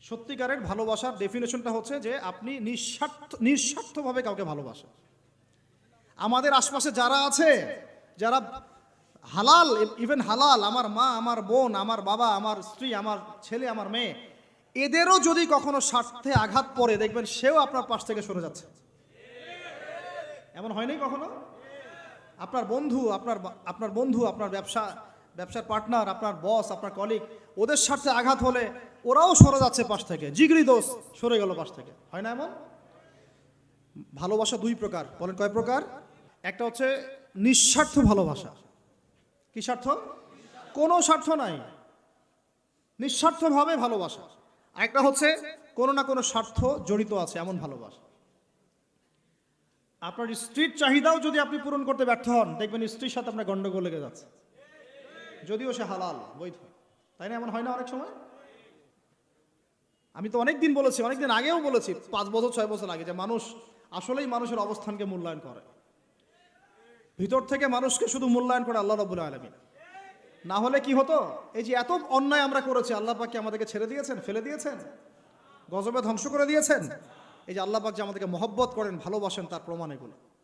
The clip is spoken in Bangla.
সত্যিকারের ভালোবাসার ডেফিনেশনটা হচ্ছে যে আপনি নিঃস্বার্থভাবে কাউকে ভালোবাসেন। আমাদের আশপাশে যারা আছে, যারা হালাল, ইভেন হালাল, আমার মা, আমার বোন, আমার বাবা, আমার স্ত্রী, আমার ছেলে, আমার মেয়ে, এদেরও যদি কখনো স্বার্থে আঘাত পড়ে, দেখবেন সেও আপনার পাশ থেকে সরে যাচ্ছে। এমন হয়নি কখনো? আপনার বন্ধু, আপনার ব্যবসার পার্টনার, আপনার বস, আপনার কলিগ, ওদের স্বার্থে আঘাত হলে ওরাও সরে যাচ্ছে পাশ থেকে, জিগরি দোষ সরে গেল পাশ থেকে। হয় না এমন? ভালোবাসা দুই প্রকার। বলেন কয় প্রকার? একটা হচ্ছে নিঃস্বার্থ ভালোবাসা। কি স্বার্থ? কোনো স্বার্থ নাই, নিঃস্বার্থভাবে ভালোবাসা। একটা হচ্ছে কোনো না কোনো স্বার্থ জড়িত আছে এমন ভালোবাসা। আপনার স্ত্রীর চাহিদাও যদি আপনি পূরণ করতে ব্যর্থ হন, দেখবেন স্ত্রীর সাথে আপনার গন্ডগোল লেগে যাচ্ছে, যদিও সে হালাল, বৈধ। তাই না? এমন হয় না অনেক সময়? আমি তো অনেকদিন বলেছি, অনেকদিন আগেও বলেছি, 5 বছর 6 বছর আগে, যে মানুষ আসলেই মানুষের অবস্থানকে মূল্যায়ন করে। ভিতর থেকে মানুষকে শুধু মূল্যায়ন করে আল্লাহ রাব্বুল আলামিন। না হলে কি হতো? এই যে এত অন্যায় আমরা করেছি, আল্লাহ পাক কি আমাদেরকে ছেড়ে দিয়েছেন, ফেলে দিয়েছেন, গজবে ধ্বংস করে দিয়েছেন? এই যে আল্লাহ পাক যে আমাদেরকে মহব্বত করেন, ভালোবাসেন, তার প্রমাণ এগুলো।